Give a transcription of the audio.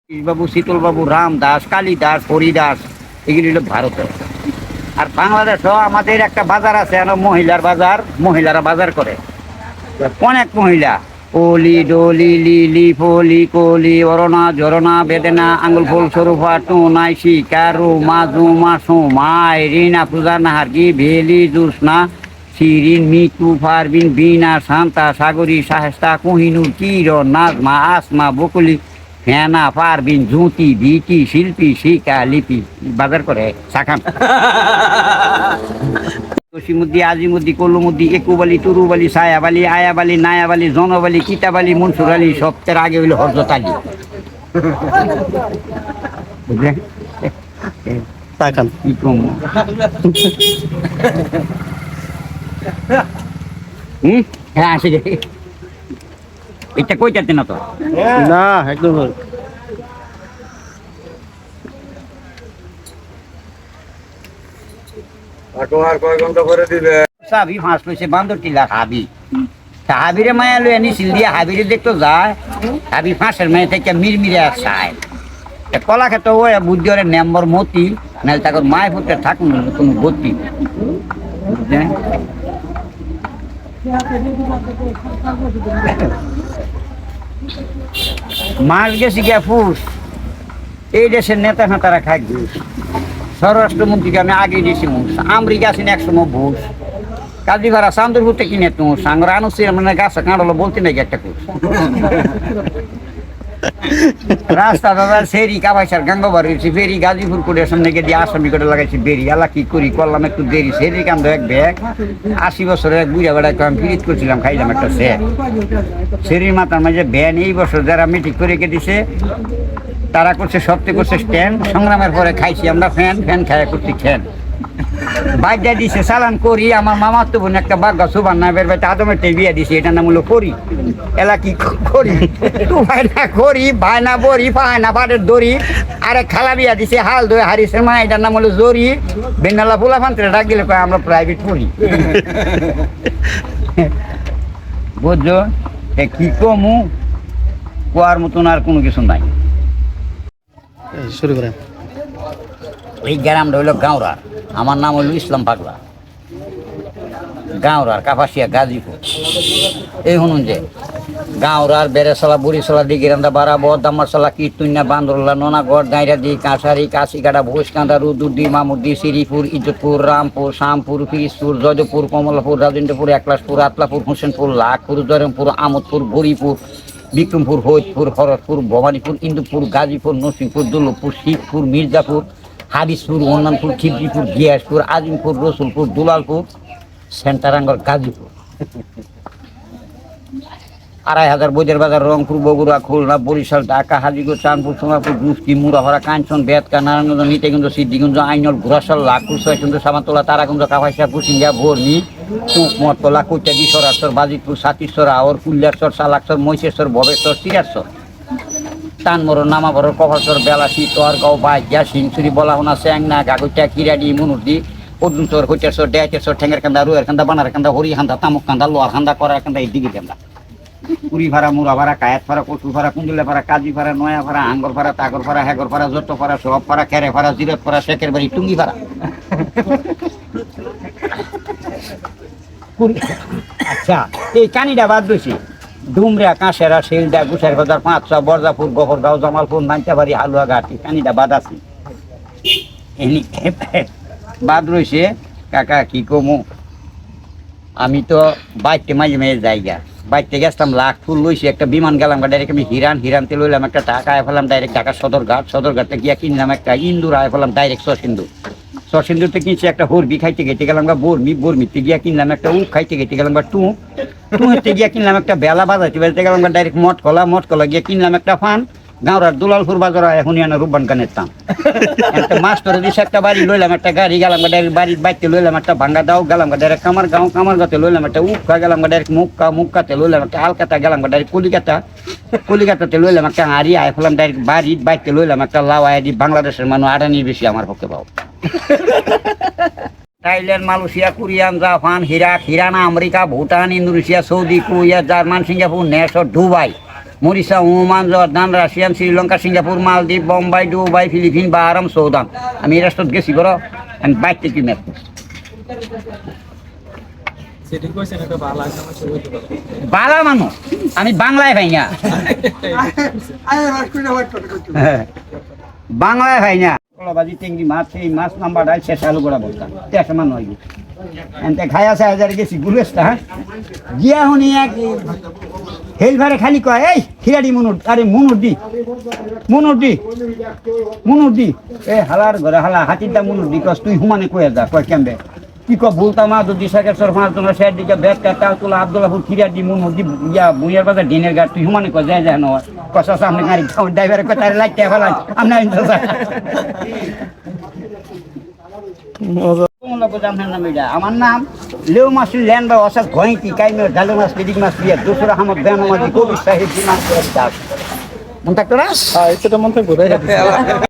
বাবু, শীতল বাবু, রাম দাস, কালিদাস, হরিদাস, এগুলি হলো ভারতের। আর বাংলাদেশও আমাদের একটা বাজার আছে, মহিলার বাজার, মহিলারা বাজার করে অনেক মহিলা। ওলি ডলি লিলি ফলি কলি অরণা জরনা বেদনা আঙ্গুল ফুল সরুফা টুনাই শিকারু মাজু মাসু মাই রিনা পূজা নাহারগি ভেলি জুসনা শিরিন মিতু ফারবিন বিনা শান্তা সাগরী সাহেস্তা কোহিনুর কিরণ নাজমা আসমা বকুলি ফেনা পারবিন জ্যোতি ভিকি শিল্পী শিকা লিপি বাজার করে শাখান কসিমুদ্দি আজিমুদ্দি কল্লুমুদ্দি একুবালি তুরুবালি সায়াবালি আয়াবালি নায়াবালি জনবালি কিতাবালি মনসুর আলী সবচেয়ে আগে হইল হরজত আলী। বুঝলেন কি কম হ্যাঁ আসে রে এটা কই যাচ্ছে না তো না একদম সাবি ফাঁস লইছে বান্দর টিলা হাবি হাবিরে মায়া লই আনি সিল দিয়া হাবিরে দেখতো যায় হাবি ফাঁসের মায়া থেকে মিরমিরে চায় কলা খেতে ওই বুদ্ধি ওরে নেম্বর মতি নাহলে তাকে মায় ফুটে থাকুন কোনো গতি বুঝলেন। মাছ গেছি গিয়া ফুস এই দেশের নেতা ফেতারা খাই ঘুষ স্বরাষ্ট্রমন্ত্রীকে আমি আগে দিয়েছি মুস আমেরিকা আছেন 100 ঘুষ কাজী ভাড়া চান্দরপুরতে কিনে তুমি সাংরা আনুছি মানে গাছে কাঁড়লো বলতে নাকি একটা ঘুষ রাস্তা দাদা সেরি কাবাইসার গাঙ্গবার হয়েছি ফেরি গাজীপুর করে সামনে গিয়ে দিয়ে আসামি করে লাগাইছি বেরি আলা কি করি করলাম একটু দেরি সেরি কান্দ এক ব্যাগ 80 বছরের এক বুড়া বেড়ায় আমি ফিরিত করছিলাম খাইলাম একটা সেরির মাথার মাঝে ভ্যান এই বছর যারা মিটিং করে কেটেছে তারা করছে সত্যি করছে স্ট্যান্ড সংগ্রামের পরে খাইছি আমরা ফ্যান ফ্যান খাইয়া করছি ফ্যান বাইরে দিছে চালান করি আমার মামার তো বোন একটা বাঘা সুবান না বের বাইতে আদমের বিয়ে দিছে এটার নাম হলো করি এলা কি করি ভাইনা করি ভাইনা বড়ি পায়না পাটের দড়ি আরে খালা বিয়া দিছে হাল ধরে হারিসের মা এটার নাম হলো জরি বেনালা পোলা ফান্ত্রে ডাক দিলে আমরা প্রাইভেট পড়ি বুঝছো কি কমু কোয়ার মতন আর কোনো কিছু নাই। শুরু করেন। এই গ্রামটা হইল গাঁওরা, আমার নাম হইল ইসলাম পাগলা, গাঁওরার কাপাসিয়া গাজীপুর। এই শুনুন যে গাঁওরার বেড়েছলা বুড়িছলা দিগিরান্দা বারাবর দামারছলা কীর্তুন্যা বান্দরলা নোনাগড় গাইরাদি কাঁসারি কাশিকাটা ভোজকান্দা রুদুদ্দি মামুদ্দি শ্রীপুর ইজ্জতপুর রামপুর শামপুর পিরিজপুর জয়দেবপুর কমলাপুর রাজেন্দ্রপুর একলাসপুর আতলাপুর হোসেনপুর লাখপুর জয়রামপুর আমোদপুর বুড়িপুর বিক্রমপুর হৈতপুর খরচপুর ভবানীপুর ইন্দুপুর গাজীপুর নরসিংপুর দুর্লভপুর শিবপুর মির্জাপুর হাবিসপুর হন্নানপুর খিবজিপুর গিয়াসপুর আজিমপুর রসুলপুর দুলালপুর সেন্টারাঙ্গর গাজীপুর 2500 বৈদের বাজার রংপুর বগুড়া খুলনা বরিশাল ঢাকা হাজিগঞ্জ চাঁদপুর সোনাপুর গুষ্টি মুড়াভরা কাঞ্চন বেতকা নারায়ণগঞ্জ নিতেগঞ্জ সিদ্ধিগঞ্জ আইনল ঘোড়াশাল লাখপুর ছয়চন্দ্র সামাতলা তারাগঞ্জ কাপাসিয়া কুচিঙ্গা ভর্মি মতলা কৈতাদি সরাসর বাজিতপুর সাতিশ্বর আওর কুল্যাশ্বর সালাক্ষর মহিষেশ্বর ভবেশ্বর সিরাশ্বর টানমর নামাবর কভারচর বেলাসি তোয়ারগাঁও বাইজা সিংচুরি বলাহনা চ্যাংনা গাগুটা কিরাডি মুনুরদি পদ্মচর হৈটেশ্বর ডেয়াটেশ্বর ঠেঙ্গের কান্দা রুয়ের কান্দা বানার কান্দা হরি কান্দা তামুক কান্দা লোয়ার কান্দা করার কান্দা এই দিকে কান্দা পুরী ভাড়া মুড়া ভাড়া কায়াত ভাড়া কচু ভাড়া কুন্দুলা ভাড়া কাজি ভাড়া নয়া ভাড়া আঙ্গর ভাড়া তাগর ভাড়া হেগর ভাড়া জট ভাড়া সব ভাড়া খেরে ভাড়া জিরত ভাড়া শেখের বাড়ি টুঙ্গি ভাড়া। আচ্ছা এই কানিটা বাদ দিয়েছি ডুমরা কাঁসেরা শিলডা গুছের বাজার 500 বরজাপুর গফরগাঁও জামালপুর নাইতাবাড়ি হালুয়াঘাট এই কানিটা বাদ আছে বাদ রয়েছে। কাকা কি কমু আমি তো বাইকতে মাঝে মাঝে জায়গা বাইকতে গেছিলাম লাখপুর লইছি একটা বিমান গেলাম ডাইরেক্ট আমি হিরানতে লইলাম একটা টাকা আয় ফেলাম ডাইরেক্ট ঢাকা সদরঘাটে গিয়া কিনলাম একটা ইন্দুর আয় ফেলাম ডাইরেক্ট সরসিন্দুরতে কিনছি একটা হরবি খাইতে গেতে গেলাম বা বর্মিতে গিয়া কিনলাম একটা উখ খাইতে গেতে গেলাম বা টুঁতে গিয়া কিনলাম একটা বেলা বাজাইতে গেলাম বা ডাইরেক্ট মটকলা গিয়া কিনলাম একটা ফান গাঁওরার দুলালপুর বাজার এখন রূপবান কানের টান একটা মাস্টারের দিছে একটা বাড়ি লইলাম একটা গাড়ি গেলাম ডাইরেক্ট বাড়ির বাইতে লইলাম একটা ভাঙ্গা দাও গেলাম ডাইরেক্ট কামারগাঁওতে লইলাম একটা উক্কা গেলাম ডাইরেক্ট মুক্কাতে লইলাম একটা আলকাতা গেলাম ডাইরেক্ট কলিকাতাতে লইলাম একটা হাড়ি আয় ফেলাম ডাইরেক্ট বাড়ির বাইতে লইলাম একটা লাউ আইডি বাংলাদেশের মানুষ আড়ানির বেশি আমার পক্ষে পাও। Thailand Malaysia Korean Japan Iraq Iran America Bhutan Indonesia Saudi Kuwait German Singapore নেশর Dubai Mauritius, Oman, Jordan, Russian, Sri Lanka, Singapore, Maldives, Bombay, Dubai, Philippine, Bahrain, সৌদান। আমি এই রাষ্ট্রত গেছি বড়, আমি বাইতে কি ম্যাপ বালা মানুষ, আমি বাংলায় ভাই না, বাংলায় ভাই না। বাজি টেঙ্গি মাছ, সেই মাছ নাম্বারটা শেষ আলু করা বলতাম তেসা মান হয় এনতে খাই আছে হাজার গেছি গুলেসটা হ্যাঁ গিয়া শুনি এক হেলভারে খালি কয় এই খিরাডি মুনুর, আরে মুনুর দি এ হালার ঘরে হালা হাতির দা মুনুর দি কস তুই হুমানে কয়ে যা কয় কেমবে কি ক বলতা মা দুদি সাকেশ্বর মাছ তোমার শের দিকে ব্যাগ কাটা তোলা আব্দুল্লাহপুর খিরাডি মুনুর দি ইয়া বুইয়ার বাজার ডিনের গাছ তুই হুমানে কয় যায় যায় নয় কষা সামনে গাড়ি ড্রাইভারে কয় তার লাইটে ফেলান আমরা আমার নাম লেউ মাসুল ল্যান্ড বা অসাদ ঘয়কি কাইমের ডালু মাছ পিডিক মাছ দিয়ে দুসরা আহমদ বেনামাজি কবি সাহেব মন থাকতো না এটা মন থাকবো